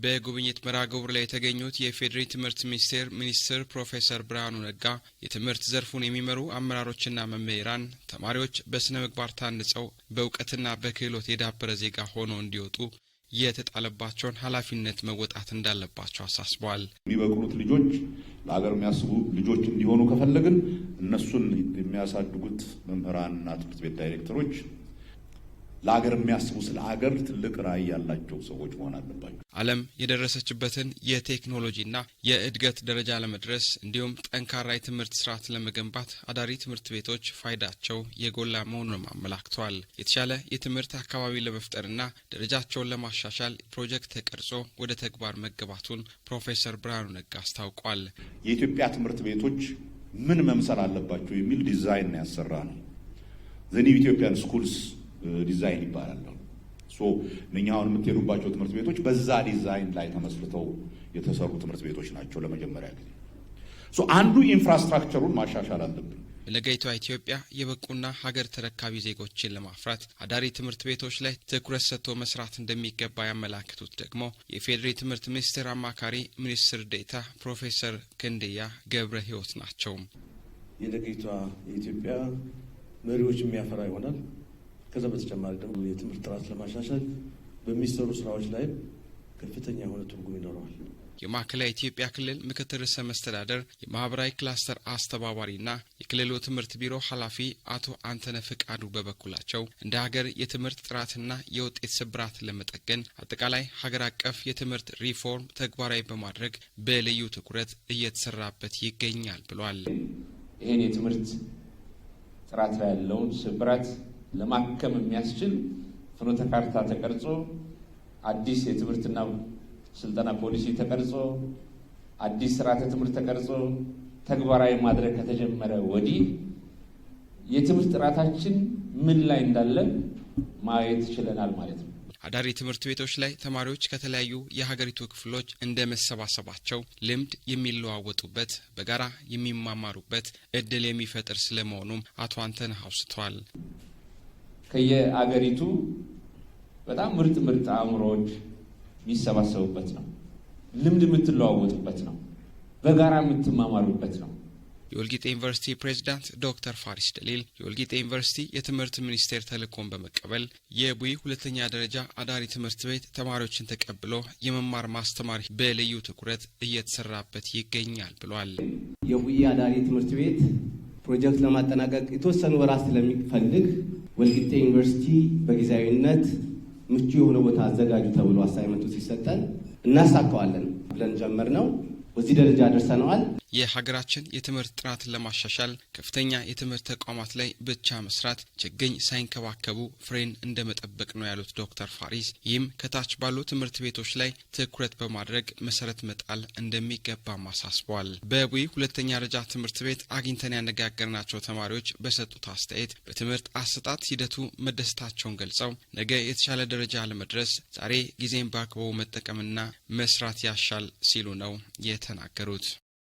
በጉብኝት መርሃ ግብሩ ላይ የተገኙት የፌዴራል ትምህርት ሚኒስትር ፕሮፌሰር ብርሃኑ ነጋ የትምህርት ዘርፉን የሚመሩ አመራሮችና መምህራን ተማሪዎች በስነ ምግባር ታንጸው በእውቀትና በክህሎት የዳበረ ዜጋ ሆነው እንዲወጡ የተጣለባቸውን ኃላፊነት መወጣት እንዳለባቸው አሳስበዋል። የሚበቅሉት ልጆች ለሀገር የሚያስቡ ልጆች እንዲሆኑ ከፈለግን እነሱን የሚያሳድጉት መምህራንና ትምህርት ቤት ዳይሬክተሮች ለሀገር የሚያስቡ ስለ ሀገር ትልቅ ራዕይ ያላቸው ሰዎች መሆን አለባቸው። ዓለም የደረሰችበትን የቴክኖሎጂና የእድገት ደረጃ ለመድረስ እንዲሁም ጠንካራ የትምህርት ስርዓት ለመገንባት አዳሪ ትምህርት ቤቶች ፋይዳቸው የጎላ መሆኑን አመላክተዋል። የተሻለ የትምህርት አካባቢ ለመፍጠርና ደረጃቸውን ለማሻሻል ፕሮጀክት ተቀርጾ ወደ ተግባር መገባቱን ፕሮፌሰር ብርሃኑ ነጋ አስታውቋል። የኢትዮጵያ ትምህርት ቤቶች ምን መምሰል አለባቸው የሚል ዲዛይን ያሰራ ነው። ዘ ኒው ኢትዮጵያን ስኩልስ ዲዛይን ይባላል። እነኛ አሁን የምትሄዱባቸው ትምህርት ቤቶች በዛ ዲዛይን ላይ ተመስርተው የተሰሩ ትምህርት ቤቶች ናቸው። ለመጀመሪያ ጊዜ አንዱ ኢንፍራስትራክቸሩን ማሻሻል አለብን። ለገይቷ ኢትዮጵያ የበቁና ሀገር ተረካቢ ዜጎችን ለማፍራት አዳሪ ትምህርት ቤቶች ላይ ትኩረት ሰጥቶ መስራት እንደሚገባ ያመላክቱት ደግሞ የፌዴራል ትምህርት ሚኒስቴር አማካሪ ሚኒስትር ዴኤታ ፕሮፌሰር ክንደያ ገብረ ሕይወት ናቸው። የለገይቷ የኢትዮጵያ መሪዎች የሚያፈራ ይሆናል። ከዛ በተጨማሪ ደግሞ የትምህርት ጥራት ለማሻሻል በሚሰሩ ስራዎች ላይ ከፍተኛ የሆነ ትርጉም ይኖረዋል። የማዕከላዊ ኢትዮጵያ ክልል ምክትል ርዕሰ መስተዳደር የማህበራዊ ክላስተር አስተባባሪና የክልሉ ትምህርት ቢሮ ኃላፊ አቶ አንተነ ፍቃዱ በበኩላቸው እንደ ሀገር የትምህርት ጥራትና የውጤት ስብራት ለመጠገን አጠቃላይ ሀገር አቀፍ የትምህርት ሪፎርም ተግባራዊ በማድረግ በልዩ ትኩረት እየተሰራበት ይገኛል ብሏል። ይሄን የትምህርት ጥራት ላይ ያለውን ስብራት ለማከም የሚያስችል ፍኖተ ካርታ ተቀርጾ አዲስ የትምህርትና ስልጠና ፖሊሲ ተቀርጾ አዲስ ስርዓተ ትምህርት ተቀርጾ ተግባራዊ ማድረግ ከተጀመረ ወዲህ የትምህርት ጥራታችን ምን ላይ እንዳለ ማየት ችለናል ማለት ነው። አዳሪ ትምህርት ቤቶች ላይ ተማሪዎች ከተለያዩ የሀገሪቱ ክፍሎች እንደመሰባሰባቸው ልምድ የሚለዋወጡበት በጋራ የሚማማሩበት እድል የሚፈጥር ስለመሆኑም አቶ አንተነህ አውስተዋል። ከየአገሪቱ በጣም ምርጥ አእምሮዎች የሚሰባሰቡበት ነው። ልምድ የምትለዋወጡበት ነው። በጋራ የምትማማሩበት ነው። የወልቂጤ ዩኒቨርሲቲ ፕሬዝዳንት ዶክተር ፋሪስ ደሊል የወልቂጤ ዩኒቨርሲቲ የትምህርት ሚኒስቴር ተልእኮን በመቀበል የቡይ ሁለተኛ ደረጃ አዳሪ ትምህርት ቤት ተማሪዎችን ተቀብሎ የመማር ማስተማር በልዩ ትኩረት እየተሰራበት ይገኛል ብሏል። የቡይ አዳሪ ትምህርት ቤት ፕሮጀክት ለማጠናቀቅ የተወሰኑ ወራት ስለሚፈልግ ወልቂጤ ዩኒቨርሲቲ በጊዜያዊነት ምቹ የሆነ ቦታ አዘጋጁ ተብሎ አሳይመንቱ ሲሰጠን እናሳካዋለን ብለን ጀመርነው። በዚህ ደረጃ ደርሰናል። የሀገራችን የትምህርት ጥራትን ለማሻሻል ከፍተኛ የትምህርት ተቋማት ላይ ብቻ መስራት ችግኝ ሳይንከባከቡ ፍሬን እንደመጠበቅ ነው ያሉት ዶክተር ፋሪስ ይህም ከታች ባሉ ትምህርት ቤቶች ላይ ትኩረት በማድረግ መሰረት መጣል እንደሚገባም አሳስበዋል። በቡይ ሁለተኛ ደረጃ ትምህርት ቤት አግኝተን ያነጋገርናቸው ተማሪዎች በሰጡት አስተያየት በትምህርት አሰጣጥ ሂደቱ መደሰታቸውን ገልጸው ነገ የተሻለ ደረጃ ለመድረስ ዛሬ ጊዜን በአግባቡ መጠቀምና መስራት ያሻል ሲሉ ነው የተናገሩት።